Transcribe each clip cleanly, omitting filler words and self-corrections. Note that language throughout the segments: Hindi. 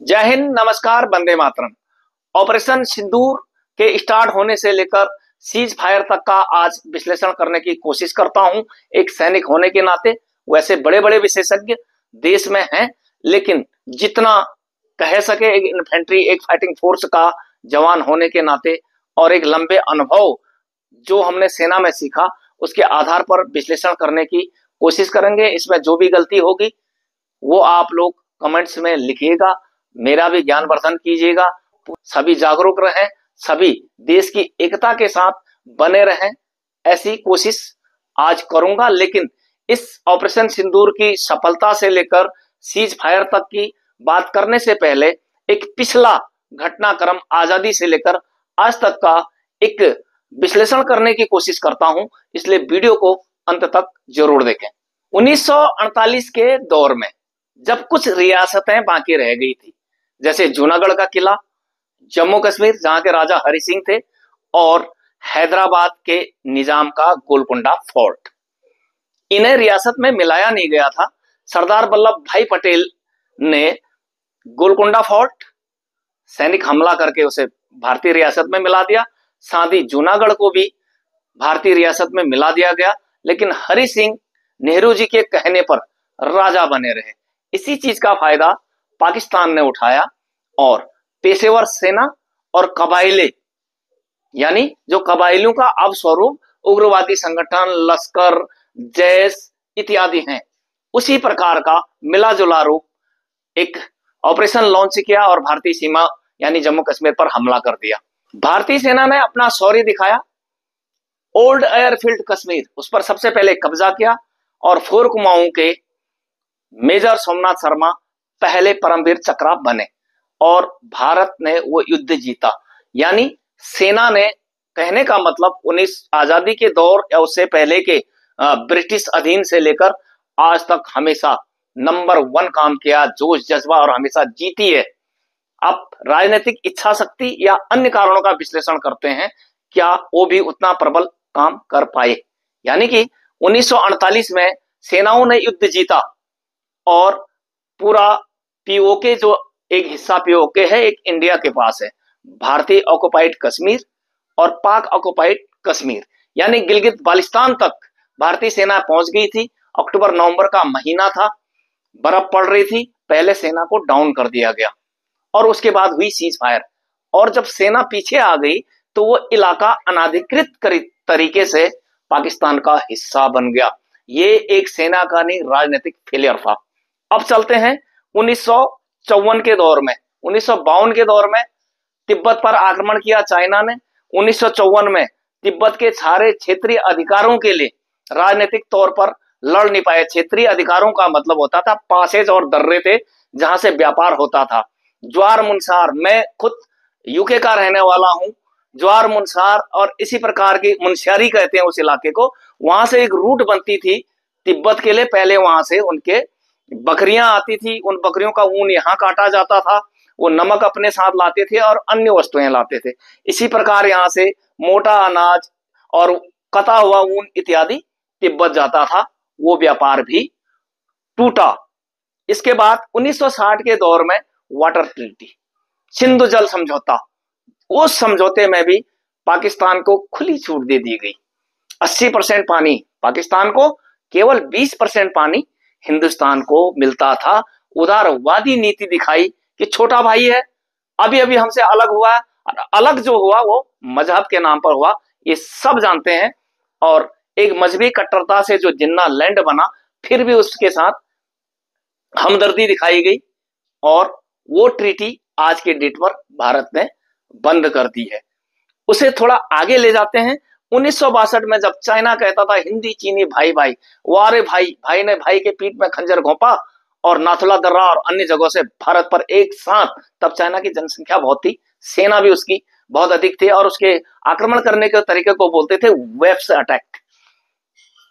जय हिंद, नमस्कार, वंदे मातरम। ऑपरेशन सिंदूर के स्टार्ट होने से लेकर सीज फायर तक का आज विश्लेषण करने की कोशिश करता हूं। एक सैनिक होने के नाते वैसे बड़े बड़े विशेषज्ञ देश में हैं, लेकिन जितना कह सके एक इन्फेंट्री, एक फाइटिंग फोर्स का जवान होने के नाते और एक लंबे अनुभव जो हमने सेना में सीखा, उसके आधार पर विश्लेषण करने की कोशिश करेंगे। इसमें जो भी गलती होगी वो आप लोग कमेंट्स में लिखिएगा, मेरा भी ज्ञानवर्धन कीजिएगा। सभी जागरूक रहें, सभी देश की एकता के साथ बने रहें, ऐसी कोशिश आज करूंगा। लेकिन इस ऑपरेशन सिंदूर की सफलता से लेकर सीज फायर तक की बात करने से पहले एक पिछला घटनाक्रम आजादी से लेकर आज तक का एक विश्लेषण करने की कोशिश करता हूं, इसलिए वीडियो को अंत तक जरूर देखें। 1948 के दौर में जब कुछ रियासतें बाकी रह गई थी, जैसे जूनागढ़ का किला, जम्मू कश्मीर जहां के राजा हरि सिंह थे, और हैदराबाद के निजाम का गोलकुंडा फोर्ट, इन्हें रियासत में मिलाया नहीं गया था। सरदार वल्लभ भाई पटेल ने गोलकुंडा फोर्ट सैनिक हमला करके उसे भारतीय रियासत में मिला दिया, साथ ही जूनागढ़ को भी भारतीय रियासत में मिला दिया गया। लेकिन हरि सिंह नेहरू जी के कहने पर राजा बने रहे। इसी चीज का फायदा पाकिस्तान ने उठाया और पेशेवर सेना और कबाइले, यानी जो कबाइलियों का अब स्वरूप उग्रवादी संगठन, लश्कर, जैश इत्यादि हैं, उसी प्रकार का मिला जुला रूप एक ऑपरेशन लॉन्च किया और भारतीय सीमा यानी जम्मू कश्मीर पर हमला कर दिया। भारतीय सेना ने अपना शौर्य दिखाया। ओल्ड एयरफील्ड कश्मीर, उस पर सबसे पहले कब्जा किया और फोर कुमाऊं के मेजर सोमनाथ शर्मा पहले परमवीर चक्र बने और भारत ने वो युद्ध जीता। यानी सेना ने, कहने का मतलब 19 आजादी के दौर या उससे पहले के ब्रिटिश अधीन से लेकर आज तक हमेशा नंबर 1 काम किया, जोश जज्बा, और हमेशा जीती है। अब राजनीतिक इच्छा शक्ति या अन्य कारणों का विश्लेषण करते हैं, क्या वो भी उतना प्रबल काम कर पाए। यानी कि 1948 में सेनाओं ने युद्ध जीता और पूरा पीओके, जो एक हिस्सा पीओके है, एक इंडिया के पास है, भारतीय ऑक्युपाइड कश्मीर और पाक ऑक्युपाइड कश्मीर, यानी गिलगित बाल्टिस्तान तक भारतीय सेना पहुंच गई थी। अक्टूबर नवंबर का महीना था, बर्फ पड़ रही थी, पहले सेना को डाउन कर दिया गया और उसके बाद हुई सीज फायर। और जब सेना पीछे आ गई तो वो इलाका अनाधिकृत तरीके से पाकिस्तान का हिस्सा बन गया। ये एक सेना का नहीं, राजनीतिक फेलियर था। अब चलते हैं 1954 के दौर में। 1952 के दौर में तिब्बत पर आक्रमण किया चाइना ने। 1954 में तिब्बत के सारे क्षेत्रीय अधिकारों के लिए राजनीतिक तौर पर लड़ नहीं पाए। क्षेत्रीय अधिकारों का मतलब होता था पासेज और दर्रे थे जहां से व्यापार होता था। ज्वार मुनसार, मैं खुद यूके का रहने वाला हूं, ज्वार मुनसार और इसी प्रकार की, मुनस्यारी कहते हैं उस इलाके को, वहां से एक रूट बनती थी तिब्बत के लिए। पहले वहां से उनके बकरियां आती थी, उन बकरियों का ऊन यहाँ काटा जाता था, वो नमक अपने साथ लाते थे और अन्य वस्तुएं लाते थे। इसी प्रकार यहाँ से मोटा अनाज और कटा हुआ ऊन इत्यादि तिब्बत जाता था। वो व्यापार भी टूटा। इसके बाद 1960 के दौर में वाटर ट्रीटी, सिंधु जल समझौता, उस समझौते में भी पाकिस्तान को खुली छूट दे दी गई। 80% पानी पाकिस्तान को, केवल 20% पानी हिंदुस्तान को मिलता था। उदारवादी नीति दिखाई कि छोटा भाई है, अभी अभी हमसे अलग हुआ है, और अलग जो हुआ वो मजहब के नाम पर हुआ, ये सब जानते हैं। और एक मजहबी कट्टरता से जो जिन्ना लैंड बना, फिर भी उसके साथ हमदर्दी दिखाई गई और वो ट्रीटी आज के डेट पर भारत ने बंद कर दी है। उसे थोड़ा आगे ले जाते हैं। 1962 में जब चाइना कहता था हिंदी चीनी भाई भाई, वारे भाई, भाई ने भाई के पीठ में खंजर घोंपा और नाथुला दर्रा और अन्य जगहों से भारत पर एक साथ, तब चाइना की जनसंख्या बहुत थी, सेना भी उसकी बहुत अधिक थी और उसके आक्रमण करने के तरीके को बोलते थे वेव्स अटैक।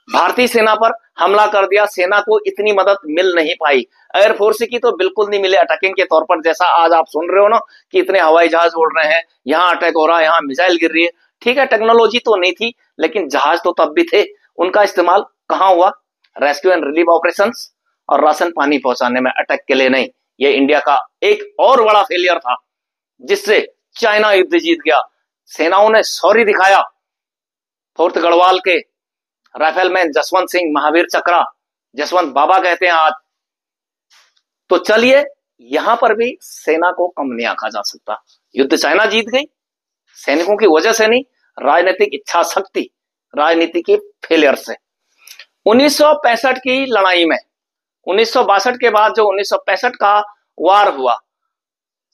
भारतीय सेना पर हमला कर दिया। सेना को इतनी मदद मिल नहीं पाई, एयरफोर्स की तो बिल्कुल नहीं मिले अटैकिंग के तौर पर। जैसा आज आप सुन रहे हो ना कि इतने हवाई जहाज उड़ रहे हैं, यहाँ अटैक हो रहा है, यहाँ मिसाइल गिर रही है, ठीक है टेक्नोलॉजी तो नहीं थी, लेकिन जहाज तो तब भी थे। उनका इस्तेमाल कहाँ हुआ? रेस्क्यू एंड रिलीफ ऑपरेशंस और राशन पानी पहुंचाने में, अटैक के लिए नहीं। ये इंडिया का एक और बड़ा फेलियर था जिससे चाइना युद्ध जीत गया। सेनाओं ने शौर्य दिखाया। फोर्थ गढ़वाल के राइफलमैन जसवंत सिंह महावीर चक्रा, जसवंत बाबा कहते हैं आज। तो चलिए, यहां पर भी सेना को कम नहीं आंका जा सकता। युद्ध चाइना जीत गई, सैनिकों की वजह से नहीं, राजनीतिक इच्छा शक्ति, राजनीति की फेलियर से। 1965 की लड़ाई में, 1962 के बाद जो 1965 का वार हुआ,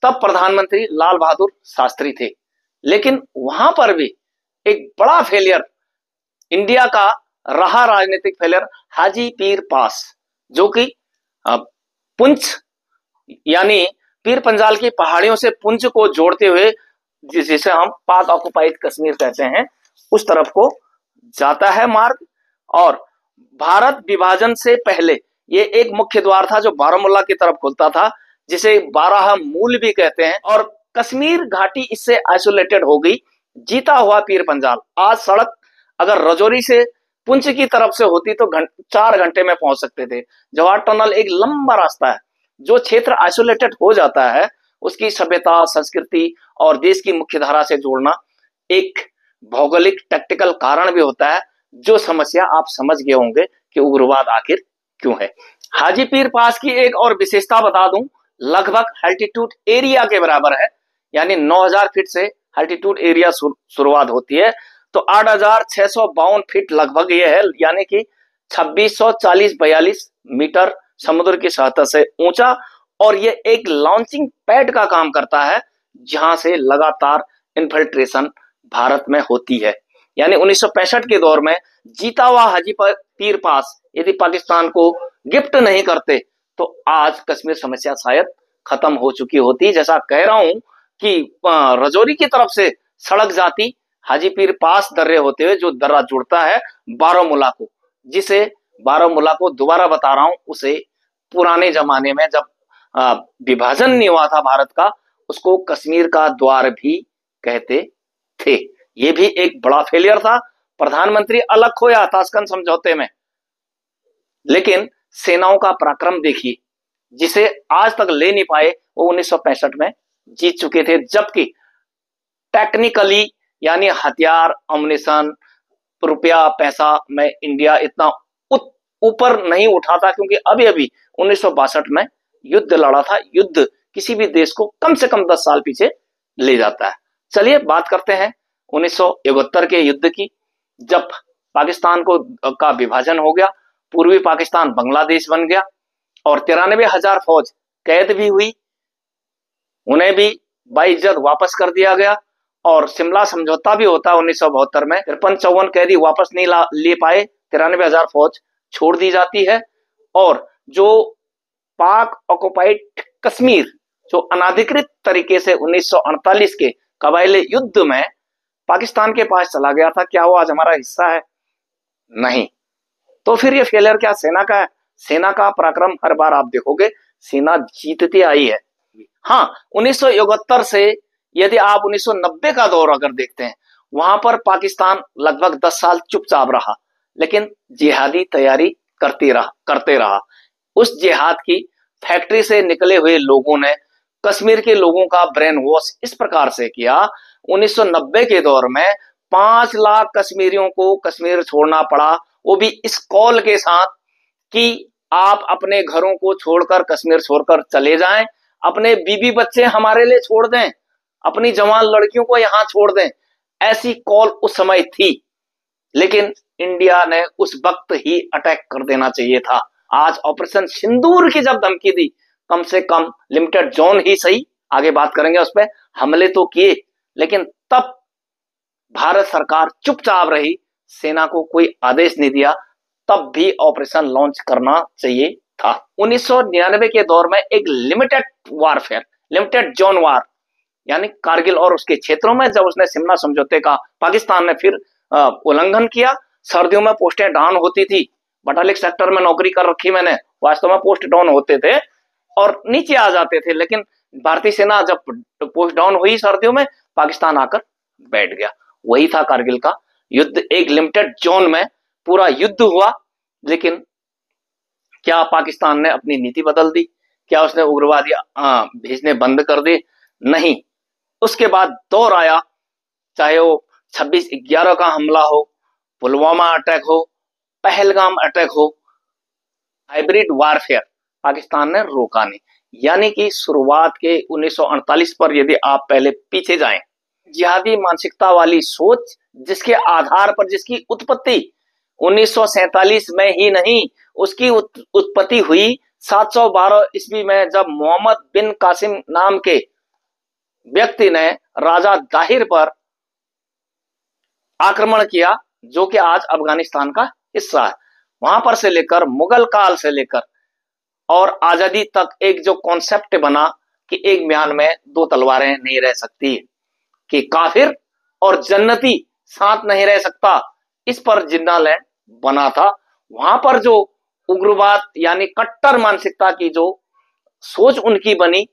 तब प्रधानमंत्री लाल बहादुर शास्त्री थे। लेकिन वहां पर भी एक बड़ा फेलियर इंडिया का रहा, राजनीतिक फेलियर, हाजी पीर पास, जो कि पुंछ यानी पीर पंजाल की पहाड़ियों से पुंछ को जोड़ते हुए, जिसे हम पाक ऑक्युपाइड कश्मीर कहते हैं, उस तरफ को जाता है मार्ग। और भारत विभाजन से पहले ये एक मुख्य द्वार था जो बारामूला की तरफ खुलता था, जिसे 12 मूल भी कहते हैं। और कश्मीर घाटी इससे आइसोलेटेड हो गई। जीता हुआ पीर पंजाल, आज सड़क अगर रजौरी से पुंछ की तरफ से होती तो 4 घंटे में पहुंच सकते थे। जवाहर टनल एक लंबा रास्ता है। जो क्षेत्र आइसोलेटेड हो जाता है उसकी सभ्यता, संस्कृति और देश की मुख्य धारा से जोड़ना एक भौगोलिक टैक्टिकल कारण भी होता है। जो समस्या आप समझ गए होंगे कि उग्रवाद आखिर क्यों है। हाजी पीर पास की एक और विशेषता बता दूं, लगभग अल्टीट्यूड एरिया के बराबर है, यानी 9000 फीट से अल्टीट्यूड एरिया शुरुआत होती है, तो 8652 फीट लगभग ये है, यानी कि 2640-42 मीटर समुद्र की सतह से ऊंचा। और ये एक लॉन्चिंग पैड का काम करता है जहां से लगातार इन्फिल्ट्रेशन भारत में होती है। यानी 1965 के दौर में जीता हुआ हाजी पीर पास यदि पाकिस्तान को गिफ्ट नहीं करते तो आज कश्मीर समस्या शायद खत्म हो चुकी होती। जैसा कह रहा हूं कि रजौरी की तरफ से सड़क जाती हाजी पीर पास दर्रे होते हुए, जो दर्रा जुड़ता है बारामूला को, जिसे बारामूला को दोबारा बता रहा हूं, उसे पुराने जमाने में जब विभाजन नहीं हुआ था भारत का, उसको कश्मीर का द्वार भी कहते थे। ये भी एक बड़ा फेलियर था। प्रधानमंत्री अलग खोया ताशकंद समझौते में, लेकिन सेनाओं का पराक्रम देखिए, जिसे आज तक ले नहीं पाए, वो 1965 में जीत चुके थे। जबकि टेक्निकली यानी हथियार, अम्युनिशन, रुपया, पैसा में इंडिया इतना ऊपर नहीं उठा था, क्योंकि अभी अभी 1962 में युद्ध लड़ा था। युद्ध किसी भी देश को कम से कम 10 साल पीछे ले जाता है। चलिए बात करते हैं 1971 के युद्ध की, जब पाकिस्तान का विभाजन हो गया, पूर्वी पाकिस्तान बांग्लादेश बन गया और 93,000 फौज कैद भी हुई, उन्हें भी बाइज्जत वापस कर दिया गया। और शिमला समझौता भी होता 1972 में, 53-54 कैदी वापस नहीं ले पाए, 93,000 फौज छोड़ दी जाती है। और जो पाक ऑक्युपाइड कश्मीर जो अनाधिकृत तरीके से 1948 के कबायली युद्ध में पाकिस्तान के पास चला गया था, क्या वो आज हमारा हिस्सा है? नहीं। तो फिर ये फेलियर क्या सेना का है? सेना का पराक्रम हर बार आप देखोगे सेना जीतती आई है। हाँ, 1971 से यदि आप 1990 का दौर अगर देखते हैं, वहां पर पाकिस्तान लगभग 10 साल चुपचाप रहा, लेकिन जिहादी तैयारी करते रहा। उस जिहाद की फैक्ट्री से निकले हुए लोगों ने कश्मीर के लोगों का ब्रेन वॉश इस प्रकार से किया, 1990 के दौर में 5 लाख कश्मीरियों को कश्मीर छोड़ना पड़ा, वो भी इस कॉल के साथ कि आप अपने घरों को छोड़कर कश्मीर छोड़कर चले जाएं, अपने बीबी बच्चे हमारे लिए छोड़ दें, अपनी जवान लड़कियों को यहां छोड़ दें। ऐसी कॉल उस समय थी, लेकिन इंडिया ने उस वक्त ही अटैक कर देना चाहिए था। आज ऑपरेशन सिंदूर की जब धमकी दी, कम से कम लिमिटेड जोन ही सही, आगे बात करेंगे उस पर, हमले तो किए, लेकिन तब भारत सरकार चुपचाप रही, सेना को कोई आदेश नहीं दिया, तब भी ऑपरेशन लॉन्च करना चाहिए था। 1999 के दौर में एक लिमिटेड वारफेयर, लिमिटेड जोन वार, यानी कारगिल और उसके क्षेत्रों में जब उसने शिमला समझौते का पाकिस्तान ने फिर उल्लंघन किया, सर्दियों में पोस्टें डाउन होती थी। बटालिक सेक्टर में नौकरी कर रखी मैंने, वास्तव में पोस्ट डाउन होते थे और नीचे आ जाते थे, लेकिन भारतीय सेना जब पोस्ट डाउन हुई सर्दियों में, पाकिस्तान आकर बैठ गया। वही था कारगिल का युद्ध, एक लिमिटेड जोन में पूरा युद्ध हुआ। लेकिन क्या पाकिस्तान ने अपनी नीति बदल दी? क्या उसने उग्रवादी भेजने बंद कर दिए? नहीं। उसके बाद दौर आया, चाहे वो 26/11 का हमला हो, पुलवामा अटैक हो, पहलगाम अटैक हो, हाइब्रिड वारफेयर, पाकिस्तान ने रोका नहीं। यानी कि शुरुआत के 1948 पर यदि आप पहले पीछे जाएं, जिहादी मानसिकता वाली सोच जिसके आधार पर, जिसकी उत्पत्ति 1947 में ही नहीं, उसकी उत्पत्ति हुई 712 ईस्वी में, जब मोहम्मद बिन कासिम नाम के व्यक्ति ने राजा दाहिर पर आक्रमण किया, जो कि आज अफगानिस्तान का हिस्सा है। वहां पर से लेकर मुगल काल से लेकर और आजादी तक एक जो कॉन्सेप्ट बना कि एक म्यान में दो तलवारें नहीं रह सकती, कि काफिर और जन्नती साथ नहीं रह सकता, इस पर जिन्ना लैंड बना था। वहां पर जो उग्रवाद यानी कट्टर मानसिकता की जो सोच उनकी बनी,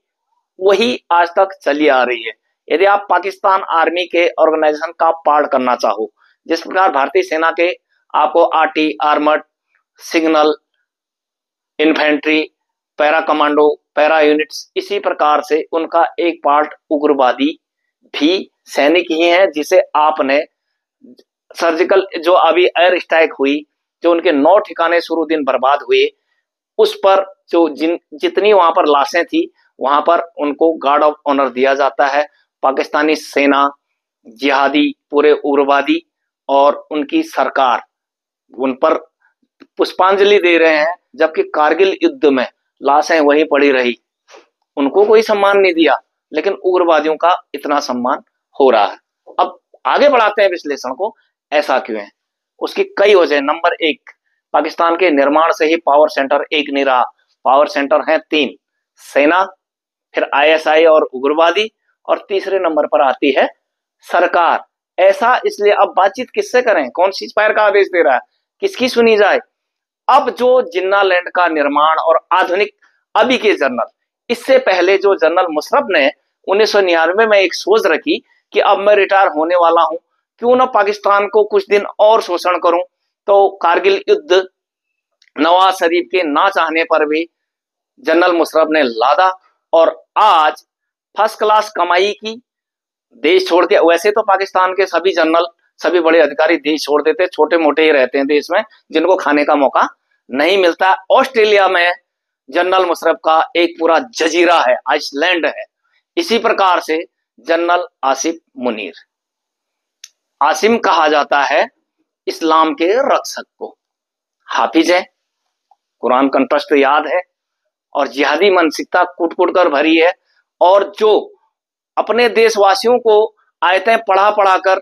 वही आज तक चली आ रही है। यदि आप पाकिस्तान आर्मी के ऑर्गेनाइजेशन का पार्ट करना चाहो, जिस प्रकार भारतीय सेना के आपको RT, armoured, signal, infantry, para commando, para units, इसी प्रकार से उनका एक पार्ट उग्रवादी भी सैनिक ही है, जिसे आपने सर्जिकल जो अभी एयर स्ट्राइक हुई, जो उनके 9 ठिकाने शुरू दिन बर्बाद हुए, उस पर जो जितनी वहां पर लाशें थी, वहां पर उनको गार्ड ऑफ ऑनर दिया जाता है। पाकिस्तानी सेना, जिहादी, पूरे उग्रवादी और उनकी सरकार उन पर पुष्पांजलि दे रहे हैं, जबकि कारगिल युद्ध में लाशें वहीं पड़ी रही, उनको कोई सम्मान नहीं दिया, लेकिन उग्रवादियों का इतना सम्मान हो रहा है। अब आगे बढ़ाते हैं विश्लेषण को, ऐसा क्यों है? उसकी कई वजह। नंबर 1, पाकिस्तान के निर्माण से ही पावर सेंटर एक नहीं रहा। पावर सेंटर हैं 3, सेना, फिर आईएसआई और उग्रवादी, और तीसरे नंबर पर आती है सरकार। ऐसा इसलिए, अब बातचीत किससे करें? कौन सीज फायर का आदेश दे रहा है? किसकी सुनी जाए? अब जो जिन्ना लैंड का निर्माण और आधुनिक अभी के जनरल, इससे पहले जो जनरल मुशर्रफ ने 1999 में एक सोच रखी कि अब मैं रिटायर होने वाला हूं, क्यों ना पाकिस्तान को कुछ दिन और शोषण करूं, तो कारगिल युद्ध नवाज शरीफ के ना चाहने पर भी जनरल मुशर्रफ ने लादा, और आज फर्स्ट क्लास कमाई की, देश छोड़ के। वैसे तो पाकिस्तान के सभी जनरल, सभी बड़े अधिकारी देश छोड़ देते, छोटे मोटे ही रहते हैं देश में, जिनको खाने का मौका नहीं मिलता। ऑस्ट्रेलिया में जनरल मुशर्रफ का एक पूरा जजीरा है, आइसलैंड है। इसी प्रकार से जनरल आसिफ मुनीर, आसिम कहा जाता है इस्लाम के रक्षक को, हाफिज है, कुरान कंठस्थ याद है, और जिहादी मानसिकता कूट कूट कर भरी है, और जो अपने देशवासियों को आयतें पढ़ा पढ़ा कर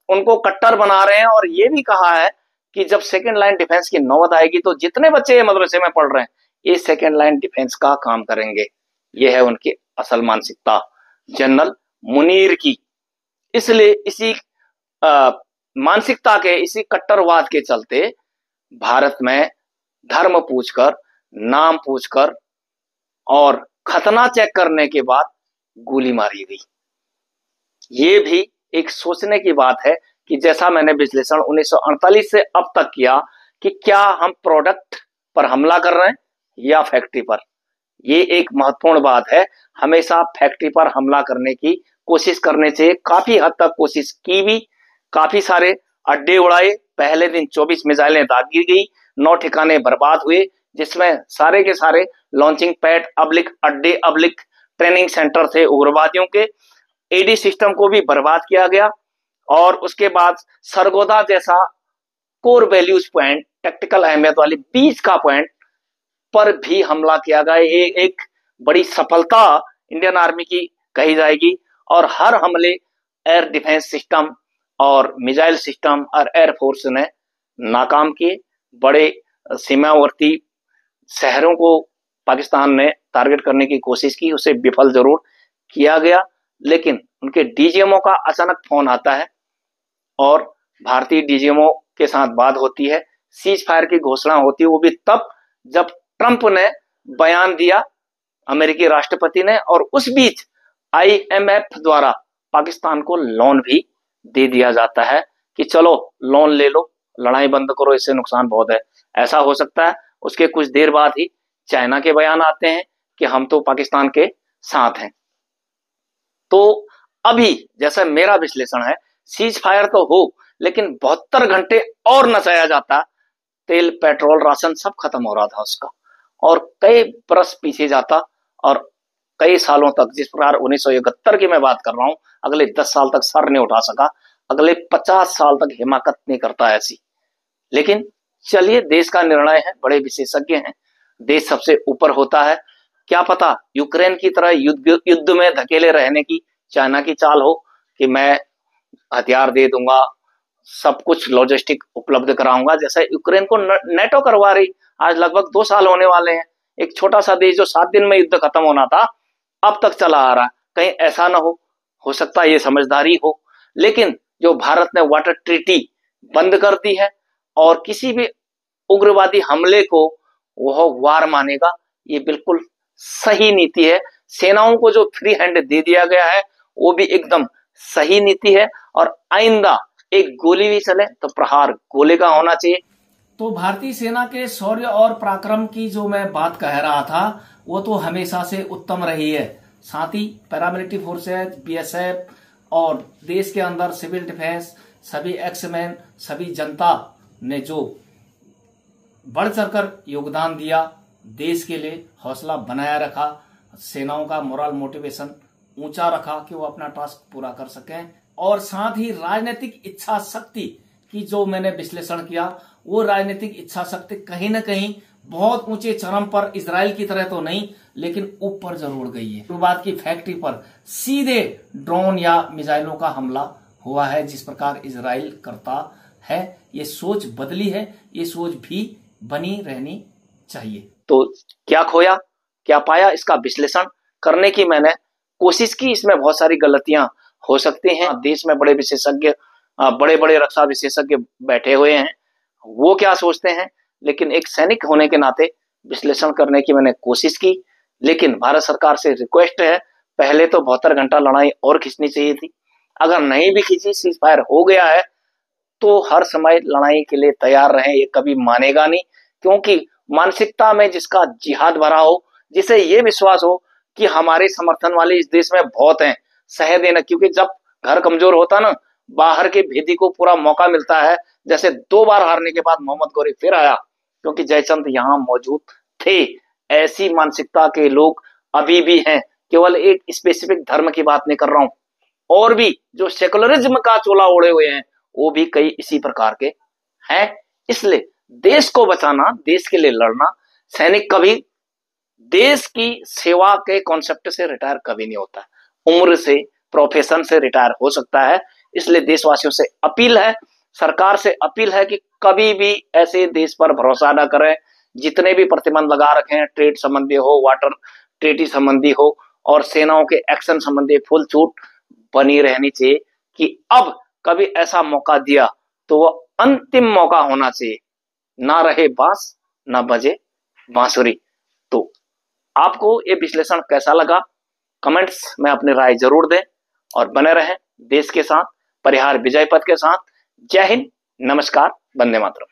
उनको कट्टर बना रहे हैं। और ये भी कहा है कि जब सेकेंड लाइन डिफेंस की नौबत आएगी, तो जितने बच्चे ये मदरसे में पढ़ रहे हैं, ये सेकेंड लाइन डिफेंस का काम करेंगे। ये है उनकी असल मानसिकता जनरल मुनीर की। इसलिए इसी मानसिकता के, इसी कट्टरवाद के चलते भारत में धर्म पूछकर, नाम पूछकर और खतना चेक करने के बाद गोली मारी गई। ये भी एक सोचने की बात है कि जैसा मैंने विश्लेषण 1948 से अब तक किया, कि क्या हम प्रोडक्ट पर हमला कर रहे हैं या फैक्ट्री पर। ये एक महत्वपूर्ण बात है। हमेशा फैक्ट्री पर हमला करने की कोशिश करने से, काफी हद तक कोशिश की भी, काफी सारे अड्डे उड़ाए। पहले दिन 24 मिसाइलें दागी गई, 9 ठिकाने बर्बाद हुए, जिसमें सारे के सारे लॉन्चिंग पैड अब्लिक अड्डे अब्लिक ट्रेनिंग सेंटर थे उग्रवादियों के। एडी सिस्टम को भी बर्बाद किया गया, और उसके बाद सरगोदा जैसा कोर वैल्यूज पॉइंट, टैक्टिकल अहमियत वाली बीच का पॉइंट पर भी हमला किया गया। ये एक बड़ी सफलता इंडियन आर्मी की कही जाएगी। और हर हमले एयर डिफेंस सिस्टम और मिसाइल सिस्टम और एयरफोर्स ने नाकाम किए। बड़े सीमावर्ती शहरों को पाकिस्तान ने टारगेट करने की कोशिश की, उसे विफल जरूर किया गया, लेकिन उनके डीजीएमओ का अचानक फोन आता है और भारतीय डीजीएमओ के साथ बात होती है। सीज फायर की घोषणा होती है, वो भी तब जब ट्रंप ने बयान दिया, अमेरिकी राष्ट्रपति ने, और उस बीच आईएमएफ द्वारा पाकिस्तान को लोन भी दे दिया जाता है कि चलो लोन ले लो, लड़ाई बंद करो, इससे नुकसान बहुत है। ऐसा हो सकता है। उसके कुछ देर बाद ही चाइना के बयान आते हैं कि हम तो पाकिस्तान के साथ हैं। तो अभी जैसा मेरा विश्लेषण है, सीज फायर तो हो, लेकिन 72 घंटे और न चाया जाता, तेल पेट्रोल राशन सब खत्म हो रहा था उसका, और कई बरस पीछे जाता और कई सालों तक, जिस प्रकार 1971 की मैं बात कर रहा हूं, अगले 10 साल तक सर नहीं उठा सका, अगले 50 साल तक हिमाकत नहीं करता ऐसी। लेकिन चलिए, देश का निर्णय है, बड़े विशेषज्ञ हैं, देश सबसे ऊपर होता है। क्या पता यूक्रेन की तरह युद्ध में धकेले रहने की चाइना की चाल हो कि मैं हथियार दे दूंगा, सब कुछ लॉजिस्टिक उपलब्ध कराऊंगा, जैसा यूक्रेन को नेटो करवा रही। आज लगभग 2 साल होने वाले हैं। एक छोटा सा देश जो 7 दिन में युद्ध खत्म होना था, अब तक चला आ रहा। कहीं ऐसा ना हो सकता है ये समझदारी हो। लेकिन जो भारत ने वाटर ट्रीटी बंद कर दी है और किसी भी उग्रवादी हमले को वह वार मानेगा, ये बिल्कुल सही नीति है। सेनाओं को जो फ्री हैंड दे दिया गया है वो भी एकदम सही नीति है, और आइंदा एक गोली भी चले तो प्रहार गोले का होना चाहिए। तो भारतीय सेना के शौर्य और पराक्रम की जो मैं बात कह रहा था, वो तो हमेशा से उत्तम रही है। साथ ही पैरामिलिट्री फोर्सेज, बीएसएफ और देश के अंदर सिविल डिफेंस, सभी एक्समैन, सभी जनता ने जो बढ़ चढ़कर योगदान दिया, देश के लिए हौसला बनाया रखा, सेनाओं का मोरल मोटिवेशन ऊंचा रखा कि वो अपना टास्क पूरा कर सकें। और साथ ही राजनीतिक इच्छा शक्ति की जो मैंने विश्लेषण किया, वो राजनीतिक इच्छा शक्ति कहीं न कहीं बहुत ऊंचे चरम पर, इजराइल की तरह तो नहीं लेकिन ऊपर जरूर गई है। शुरुआत की फैक्ट्री पर सीधे ड्रोन या मिसाइलों का हमला हुआ है, जिस प्रकार इजराइल करता है। ये सोच बदली है, ये सोच भी बनी रहनी चाहिए। तो क्या खोया क्या पाया, इसका विश्लेषण करने की मैंने कोशिश की। इसमें बहुत सारी गलतियां हो सकती हैं। देश में बड़े विशेषज्ञ, बड़े बड़े रक्षा विशेषज्ञ बैठे हुए हैं, वो क्या सोचते हैं, लेकिन एक सैनिक होने के नाते विश्लेषण करने की मैंने कोशिश की। लेकिन भारत सरकार से रिक्वेस्ट है, पहले तो 72 घंटा लड़ाई और खींचनी चाहिए थी। अगर नहीं भी खींची, सीज फायर हो गया है, तो हर समय लड़ाई के लिए तैयार रहें। ये कभी मानेगा नहीं, क्योंकि मानसिकता में जिसका जिहाद भरा हो, जिसे ये विश्वास हो कि हमारे समर्थन वाले इस देश में बहुत हैं, सह देना। क्योंकि जब घर कमजोर होता ना, बाहर के भेदी को पूरा मौका मिलता है। जैसे 2 बार हारने के बाद मोहम्मद गौरी फिर आया, क्योंकि जयचंद यहां मौजूद थे। ऐसी मानसिकता के लोग अभी भी हैं। केवल एक स्पेसिफिक धर्म की बात नहीं कर रहा हूं, और भी जो सेकुलरिज्म का चोला ओढ़े हुए हैं, वो भी कई इसी प्रकार के हैं। इसलिए देश को बचाना, देश के लिए लड़ना, सैनिक कभी देश की सेवा के कॉन्सेप्ट से रिटायर कभी नहीं होता। उम्र से, प्रोफेशन से रिटायर हो सकता है। इसलिए देशवासियों से अपील है, सरकार से अपील है कि कभी भी ऐसे देश पर भरोसा ना करें। जितने भी प्रतिबंध लगा रखे हैं, ट्रेड संबंधी हो, वाटर ट्रीटी संबंधी हो, और सेनाओं के एक्शन संबंधी, फुल छूट बनी रहनी चाहिए कि अब कभी ऐसा मौका दिया तो वो अंतिम मौका होना चाहिए। ना रहे बांस, ना बजे बांसुरी। तो आपको ये विश्लेषण कैसा लगा, कमेंट्स में अपनी राय जरूर दें, और बने रहें देश के साथ, परिहार विजय पथ के साथ। जय हिंद, नमस्कार, वंदे मातरम।